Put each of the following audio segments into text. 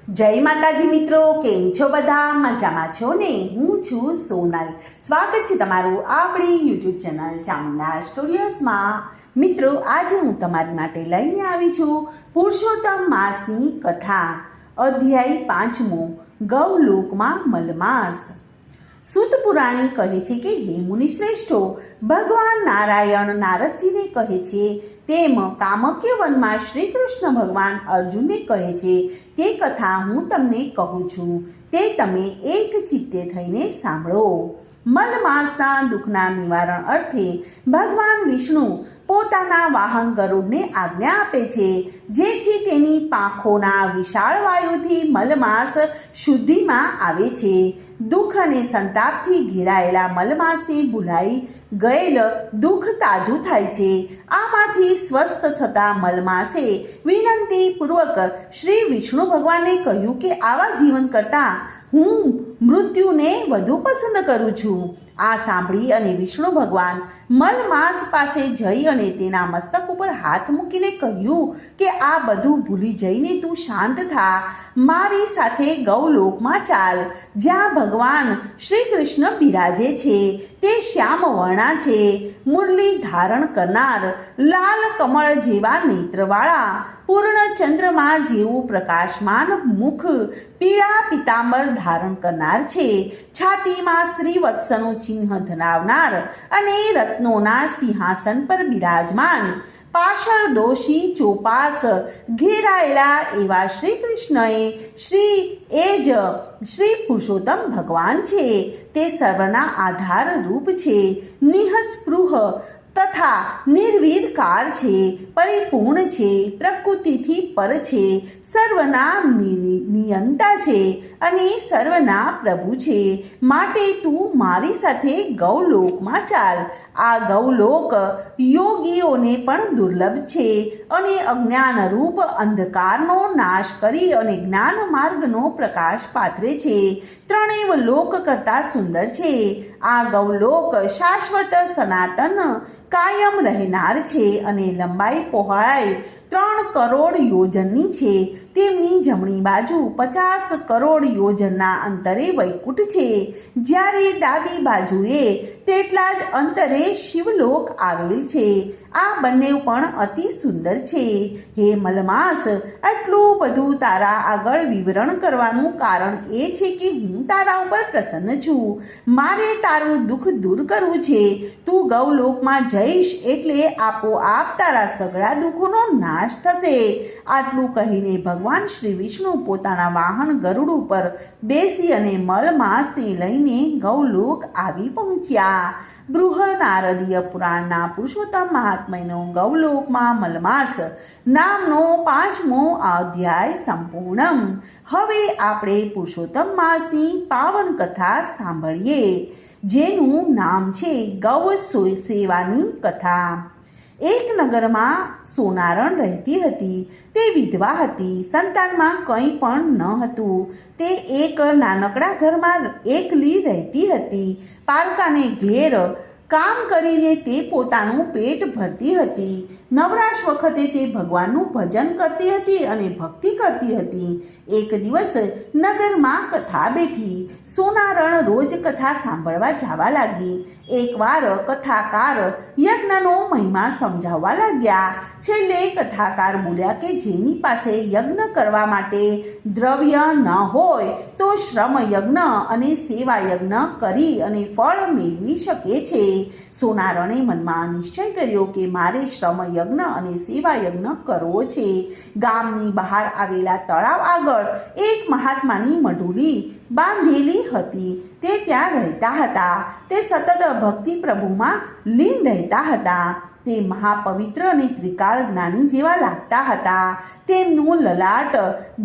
જય માતાજી મિત્રો, કેમ છો બધા? મજામાં છો ને? હું છું સોનલ. સ્વાગત છે તમારું આપણી યુટ્યુબ ચેનલ ચામુંડા સ્ટુડિયોઝમાં. મિત્રો, આજે હું તમારી માટે લઈને આવી છું પુરુષોત્તમ માસની કથા, અધ્યાય 5મો, ગૌલોકમાં મલમાસ. સૂત પુરાણી કહે છે કે હે મુનિ શ્રેષ્ઠો, ભગવાન નારાયણ નારદજીને કહે છે તેમ કામક્ય વનમાં શ્રી કૃષ્ણ ભગવાન અર્જુનને કહે છે તે કથા હું તમને કહું છું, તે તમે એક ચિત્તે થઈને સાંભળો. મલમાસના દુઃખના નિવારણ અર્થે ભગવાન વિષ્ણુ પોતાના વાહન ગરુડને આજ્ઞા આપે છે, જેથી તેની પાંખોના વિશાળ વાયુથી મલમાસ શુદ્ધિમાં આવે છે. દુઃખ અને સંતાપથી ઘેરાયેલા મલમાસને ભૂલાઈ ગયેલ દુઃખ તાજું થાય છે. આમાંથી સ્વસ્થ થતા મલમાસે વિનંતીપૂર્વક શ્રી વિષ્ણુ ભગવાનને કહ્યું કે આવા જીવન કરતાં હું મૃત્યુને વધુ પસંદ કરું છું. આ સાંભળી અને વિષ્ણુ ભગવાન મલમાસ પાસે જઈ અને તેના મસ્તક ઉપર હાથ મૂકીને કહ્યું કે આ બધું ભૂલી જઈને તું શાંત થા, મારી સાથે ગૌલોકમાં ચાલ, જ્યાં ભગવાન શ્રી કૃષ્ણ બિરાજે છે. તે શ્યામ વર્ણા છે, મુરલી ધારણ કરનાર, લાલ કમળ જેવા નેત્રવાળા, પૂર્ણ ચંદ્રમા જેવું પ્રકાશમાન મુખ, પીળા પિતાંબર ધારણ કરનાર છે, છાતીમાં શ્રીવત્સનું ચિહ્ન ધરાવનાર અને રત્નોના સિંહાસન પર બિરાજમાન, પાશર દોષી ચોપાસ ઘેરાયેલા એવા શ્રી કૃષ્ણએ શ્રી પુરુષોત્તમ ભગવાન છે. તે સર્વના આધાર રૂપ છે, નિઃસ્પૃહ તથા નિર્વિકાર છે, પરિપૂર્ણ છે, પ્રકૃતિથી પર છે, સર્વના નિયંતા છે અને સર્વના પ્રભુ છે. માટે તું મારી સાથે ગૌલોકમાં ચાલ. આ ગૌલોક યોગીઓને પણ દુર્લભ છે અને અજ્ઞાનરૂપ અંધકારનો નાશ કરી અને જ્ઞાન માર્ગનો પ્રકાશ પાથરે છે. ત્રણેય લોક કરતાં સુંદર છે. આ ગૌલોક શાશ્વત સનાતન કાયમ રહેનાર છે અને લંબાઈ પહોળાઈ 3 કરોડ યોજનની છે. તેમની જમણી બાજુ 50 કરોડ યોજનના અંતરે વૈકુંઠ છે, જ્યારે ડાબી બાજુએ તેટલા જ અંતરે શિવલોક આવેલ છે. આ બંને પણ અતિ સુંદર છે. હે મલમાસ, આટલું બધું તારા આગળ વિવરણ કરવાનું કારણ એ છે કે હું તારા ઉપર પ્રસન્ન છું. મારે તારું દુઃખ દૂર કરવું છે. તું ગૌલોકમાં જઈશ એટલે આપોઆપ તારા સઘળા દુઃખોનો નાશ થશે. આટલું કહીને ભગવાન શ્રી વિષ્ણુ પોતાના વાહન ગરુડ ઉપર બેસી અને મલમાસને લઈને ગૌલોક આવી પહોંચ્યા. બૃહનારદીય પુરાણના પુરુષોત્તમ મહાત્મ્યનો ગૌલોકમાં મલમાસ નામનો 5મો અધ્યાય સંપૂર્ણ. હવે આપણે પુરુષોત્તમ માસની પાવન કથા સાંભળીએ, જેનું નામ છે ગૌ સેવાની કથા. એક નગરમાં સોનારણ રહેતી હતી. તે વિધવા હતી. સંતાનમાં કંઈ પણ ન હતું. તે એક નાનકડા ઘરમાં એકલી રહેતી હતી. પારકાને ઘેર કામ કરીને તે પોતાનું પેટ ભરતી હતી. નવરાશ વખતે તે ભગવાનનું ભજન કરતી હતી અને ભક્તિ કરતી હતી. એક દિવસ નગરમાં કથા બેઠી. સોનારણ રોજ કથા સાંભળવા જવા લાગી. એકવાર કથાકાર યજ્ઞનો મહિમા સમજાવવા લાગ્યા. છેલ્લે કથાકાર બોલ્યા કે જેની પાસે યજ્ઞ કરવા માટે દ્રવ્ય ન હોય તો શ્રમ યજ્ઞ અને સેવા યજ્ઞ કરી અને ફળ મેળવી શકે છે. સોનારણે મનમાં નિશ્ચય કર્યો કે મારે શ્રમ યજ્ઞ અને સેવા યજ્ઞ કરવો છે. ગામની બહાર આવેલા તળાવ આગળ એક મહાત્માની મઢુલી બાંધેલી હતી. તે ત્યાં રહેતા હતા. તે સતત ભક્તિ પ્રભુમાં લીન રહેતા હતા. તે મહાપવિત્ર અને ત્રિકાળ જ્ઞાની જેવા લાગતા હતા. તેમનું લલાટ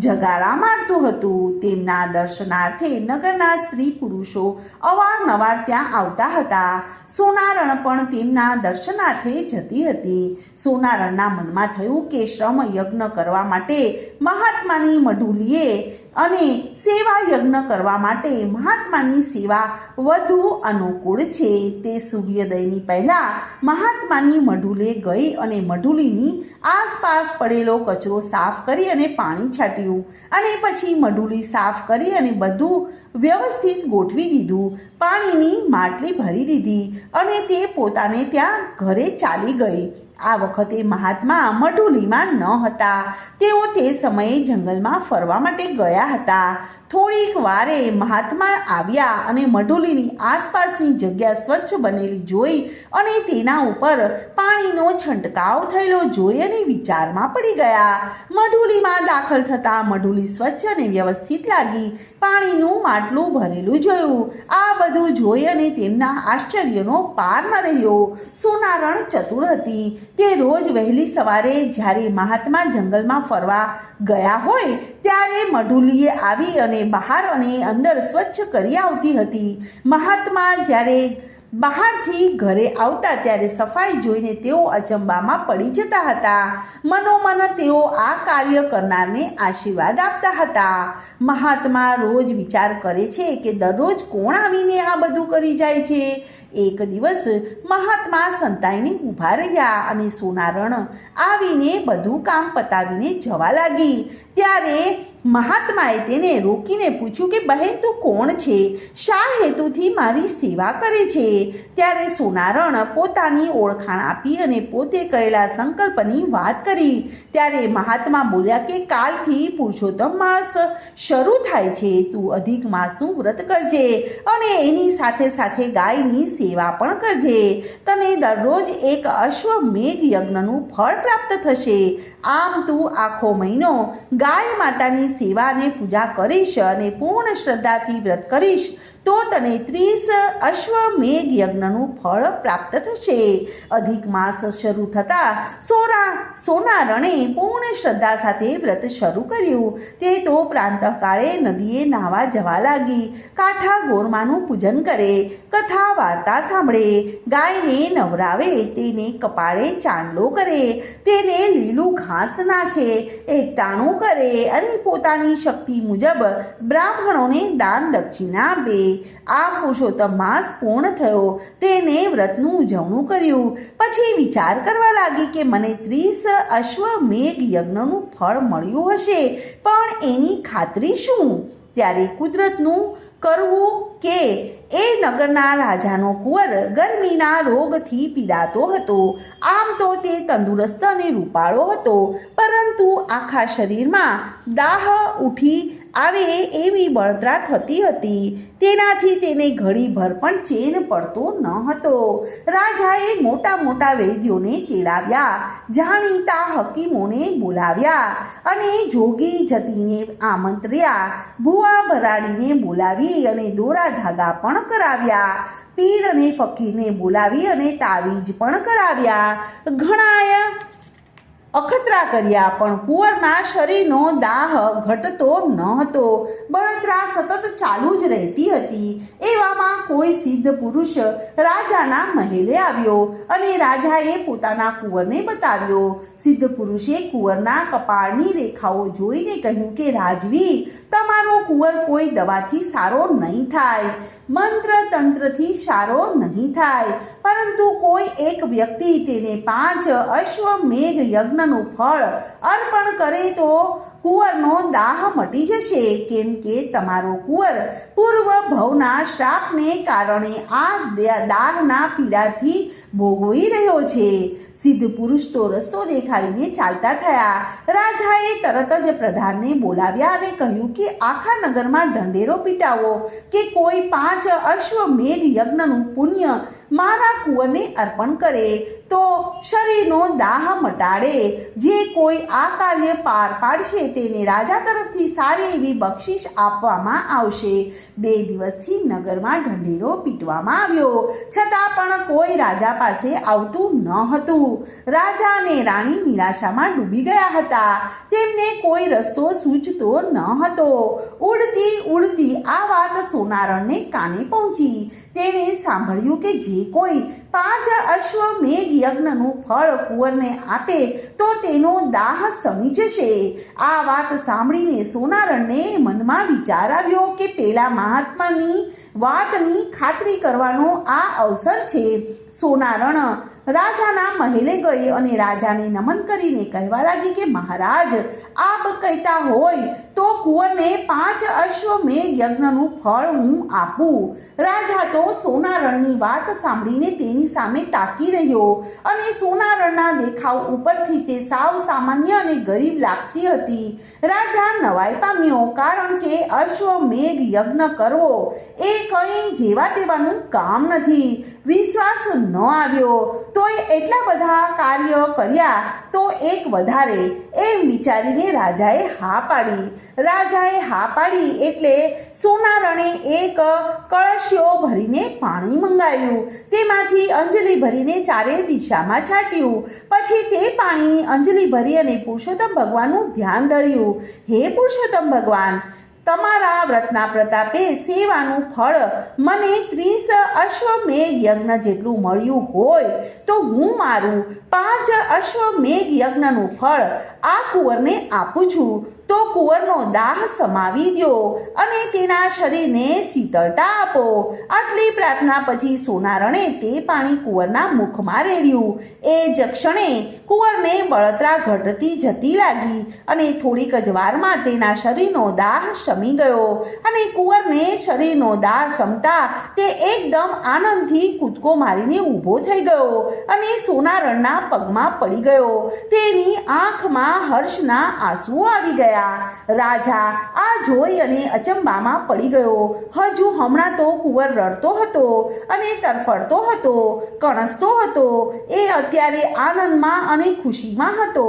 જગારા મારતું હતું. તેમના દર્શનાર્થે નગરના સ્ત્રી પુરુષો અવારનવાર ત્યાં આવતા હતા. સોનારણ પણ તેમના દર્શનાર્થે જતી હતી. સોનારણના મનમાં થયું કે શ્રમ યજ્ઞ કરવા માટે મહાત્માની મઢુલીએ અને સેવા યજ્ઞ કરવા માટે મહાત્માની સેવા વધુ અનુકૂળ છે. તે સૂર્યોદયની પહેલાં મહાત્માની મઢુલે ગઈ અને મઢુલીની આસપાસ પડેલો કચરો સાફ કરી અને પાણી છાંટ્યું અને પછી મઢુલી સાફ કરી અને બધું વ્યવસ્થિત ગોઠવી દીધું. પાણીની માટલી ભરી દીધી અને તે પોતાને ત્યાં ઘરે ચાલી ગઈ. આ વખતે મહાત્મા મઢુલીમાં ન હતા. તેઓ તે સમયે જંગલમાં ફરવા માટે ગયા હતા. થોડીક વારે મહાત્મા આવ્યા અને મઢુલીની આસપાસની જગ્યા સ્વચ્છ બનેલી જોઈ અને તેના ઉપર પાણીનો છંટકાવ થયેલો જોઈ અને વિચારમાં પડી ગયા. મઢુલીમાં દાખલ થતાં મઢુલી સ્વચ્છ અને વ્યવસ્થિત લાગી. પાણીનું માટલું ભરેલું જોયું. આ બધું જોઈ અને તેમના આશ્ચર્યનો પાર ન રહ્યો. સોનારણ ચતુર હતી. તે રોજ વહેલી સવારે જ્યારે મહાત્મા જંગલમાં ફરવા ગયા હોય ત્યારે મઢુલીએ આવી અને બહાર અને અંદર સ્વચ્છ કરી આવતી હતી. મહાત્મા જ્યારે બહારથી ઘરે આવતા ત્યારે સફાઈ જોઈને તેઓ અચંબામાં પડી જતા હતા. મનોમન તેઓ આ કાર્ય કરનારને આશીર્વાદ આપતા હતા. મહાત્મા રોજ વિચાર કરે છે કે દરરોજ કોણ આવીને આ બધું કરી જાય છે. એક દિવસ મહાત્મા સંતાઈને ઊભા રહ્યા અને સોનારણ આવીને બધું કામ પતાવીને જવા લાગી. ત્યારે મહાત્માએ તેને રોકીને પૂછ્યું કે બહેન તું કોણ છે? શા હેતુથી મારી સેવા કરે છે? ત્યારે સોનારણ પોતાની ઓળખાણ આપી અને પોતે કરેલા સંકલ્પની વાત કરી. ત્યારે મહાત્મા બોલ્યા કે કાલથી પુરુષોત્તમ માસ શરૂ થાય છે. તું અધિક માસનું વ્રત કરજે અને એની સાથે સાથે ગાયની સેવા પણ કરજે. તને દરરોજ એક અશ્વમેઘ યજ્ઞનું ફળ પ્રાપ્ત થશે. આમ તું આખો મહિનો ગાય માતાની સેવા અને પૂજા કરીશ અને પૂર્ણ શ્રદ્ધાથી વ્રત કરીશ તો તને 30 અશ્વમેઘ યજ્ઞનું ફળ પ્રાપ્ત થશે. અધિક માસ શરૂ થતાં સોનારણે પૂર્ણ શ્રદ્ધા સાથે વ્રત શરૂ કર્યું. તે તો પ્રાંતકાળે નદીએ નાહવા જવા લાગી. કાંઠા ગોરમાનું પૂજન કરે, કથા વાર્તા સાંભળે, ગાયને નવરાવે, તેને કપાળે ચાંદલો કરે, તેને લીલું ઘાસ નાખે, એકટાણું કરે અને પોતાની શક્તિ મુજબ બ્રાહ્મણોને દાન દક્ષિણા આપે. આમ પુરુષોત્તમ માસ પૂર્ણ થયો. તેને વ્રતનું ઉજવણું કર્યું. પછી વિચાર કરવા લાગી કે મને 30 અશ્વમેઘ યજ્ઞનું ફળ મળ્યું હશે, પણ એની ખાતરી શું? ત્યારે કુદરતનું કરવું કે એ નગરના રાજાનો કુંવર ગરમીના રોગથી પીડાતો હતો. આમ તો તે તંદુરસ્ત અને રૂપાળો હતો, પરંતુ આખા શરીરમાં દાહ ઉઠી આવે એવી બળતરા થતી હતી. તેનાથી તેને ઘડીભર પણ ચેન પડતો ન હતો. રાજાએ મોટા મોટા વૈદ્યોને તેડાવ્યા, જાણીતા હકીમોને બોલાવ્યા અને જોગી જતીને આમંત્ર્યા, ભૂવા ભરાડીને બોલાવી અને દોરા ધાગા પણ કરાવ્યા, પીર અને ફકીરને બોલાવી અને તાવીજ પણ કરાવ્યા. ઘણાએ અખતરા કર્યા, પણ કુંવરના શરીરનો દાહ ઘટતો ન હતો. બળતરા સતત ચાલુ જ રહેતી હતી. એવામાં કોઈ સિદ્ધ પુરુષ રાજાના મહેલે આવ્યો અને રાજાએ પોતાના કુંવરને બતાવ્યો. સિદ્ધ પુરુષે કુંવરના કપાળની રેખાઓ જોઈને કહ્યું કે રાજવી, તમારો કુંવર કોઈ દવાથી સારો નહીં થાય, મંત્ર તંત્રથી સારો નહીં થાય, પરંતુ કોઈ એક વ્યક્તિ તેને 5 અશ્વમેઘ યજ્ઞનું ફળ અર્પણ કરે તો કુંવરનો દાહ મટી જશે. કેમ કે તમારો કુંવર પૂર્વ ભવના શ્રાપને કારણે આ દાહના પીડાથી ભોગવી રહ્યો છે. સિદ્ધ પુરુષ તો રસ્તો દેખાડીને ચાલતા થયા. રાજાએ તરત જ પ્રધાનને બોલાવ્યા અને કહ્યું કે આખા નગરમાં ઢંઢેરો પીટાવો કે કોઈ 5 અશ્વમેઘ યજ્ઞનું પુણ્ય મારા કુંવરને અર્પણ કરે તો શરીરનો દાહ મટાડે. જે કોઈ આ કાર્ય પાર પાડશે તેને રાજા તરફથી સારી એવી બક્ષિસ આપવામાં આવશે. 2 દિવસથી નગરમાં ઢંઢેરો પીટવામાં આવ્યો, છતાં પણ કોઈ રાજા પાસે આવતું ન હતું. રાજા અને રાણી નિરાશામાં ડૂબી ગયા હતા. તેમને કોઈ રસ્તો સૂચતો ન હતો. ઉડતી ઉડતી આ વાત સોનારણને કાને પહોંચી. તેણે સાંભળ્યું કે જે કોઈ 5 અશ્વમેઘ યજ્ઞનું ફળ કુંવરને આપે તો તેનો દાહ શમી જશે. આ વાત સાંભળીને સોનારણને મનમાં વિચાર આવ્યો કે પેલા મહાત્માની વાતની ખાતરી કરવાનો આ અવસર છે. સોનારણ રાજાના મહેલે ગઈ અને રાજાને નમન કરીને કહેવા લાગી કે મહારાજ, આપ કહેતા હોય તો કુંવરને 5 અશ્વમેઘ યજ્ઞનું ફળ હું આપું. રાજા તો સોનારણની વાત સાંભળીને તેની સામે તાકી રહ્યો અને સોનારણના દેખાવ ઉપરથી તે સાવ સામાન્ય અને ગરીબ લાગતી હતી. રાજા નવાઈ પામ્યો, કારણ કે અશ્વમેઘ યજ્ઞ કરવો એ કંઈ જેવા તેવાનું કામ નથી. વિશ્વાસ ન આવ્યો તોય એટલા બધા કાર્ય કર્યા તો એક વધારે, એમ વિચારીને રાજાએ હા પાડી. રાજાએ હા પાડી એટલે સોનારણે એક કળશિયો ભરીને પાણી મંગાવ્યું. તેમાંથી અંજલિ ભરીને ચારે દિશામાં છાંટ્યું. પછી તે પાણીની અંજલિ ભરી અને પુરુષોત્તમ ભગવાનનું ધ્યાન ધર્યું. હે પુરુષોત્તમ ભગવાન, તમારા વ્રતના પ્રતાપે સેવાનું ફળ મને 30 અશ્વમેઘ યજ્ઞ જેટલું મળ્યું હોય તો હું મારું 5 અશ્વમેઘ યજ્ઞનું ફળ આ કુંવરને આપું છું. તો કુંવરનો દાહ સમાવી દો અને તેના શરીરને શીતળતા આપો. આટલી પ્રાર્થના પછી સોનારણે તે પાણી કુંવરના મુખમાં રેડ્યું. એ જ ક્ષણે કુંવરને બળતરા ઘટતી જતી લાગી અને થોડીક જ વારમાં તેના શરીરનો દાહ શમી ગયો. અને કુંવરને શરીરનો દાહ શમતા તે એકદમ આનંદથી કૂદકો મારીને ઊભો થઈ ગયો અને સોનારણના પગમાં પડી ગયો. તેની આંખમાં હર્ષના આંસુઓ આવી ગયા. રાજા આ જોઈ અને અચંબામાં પડી ગયો. હજુ હમણાં તો કુંવર રડતો હતો અને તરફડતો હતો, કણસતો હતો. એ અત્યારે આનંદમાં અને ખુશીમાં હતો.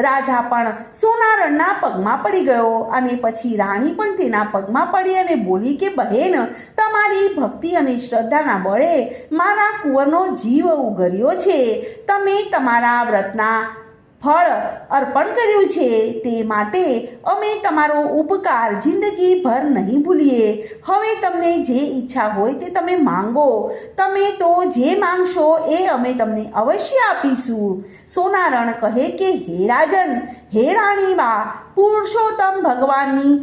રાજા પણ સોનારણના પગમાં પડી ગયો અને પછી રાણી પણ તેના પગમાં પડી અને બોલી કે બહેન, તમારી ભક્તિ અને શ્રદ્ધાના બળે મારા કુંવરનો જીવ ઉગર્યો છે. તમે તમારા વ્રતના ફળ અર્પણ કર્યું છે તે માટે અમે તમારો ઉપકાર જિંદગીભર નહીં ભૂલીએ. હવે તમને જે ઈચ્છા હોય તે તમે માંગો. તમે તો જે માંગશો એ અમે તમને અવશ્ય આપીશું. સોનારણ કહે કે હે રાજન, હે રાણીબા, પુરુષોત્તમ ભગવાનની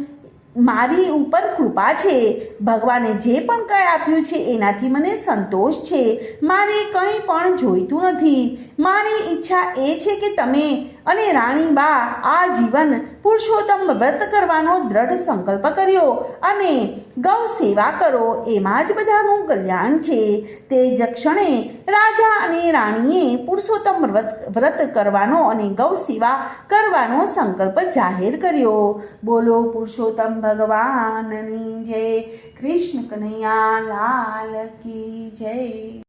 મારી ઉપર કૃપા છે. ભગવાને જે પણ કંઈ આપ્યું છે એનાથી મને સંતોષ છે. મારે કંઈ પણ જોઈતું નથી. મારી ઈચ્છા એ છે કે તમે અને રાણીબા આ જીવન પુરુષોત્તમ વ્રત કરવાનો દ્રઢ સંકલ્પ કર્યો અને ગૌ સેવા કરો. એમાં જ બધાનું કલ્યાણ છે. તે જ ક્ષણે રાજા અને રાણીએ પુરુષોત્તમ વ્રત કરવાનો અને ગૌ સેવા કરવાનો સંકલ્પ જાહેર કર્યો. બોલો પુરુષોત્તમ ભગવાનની જય. કૃષ્ણ કનૈયા લાલ કી જય.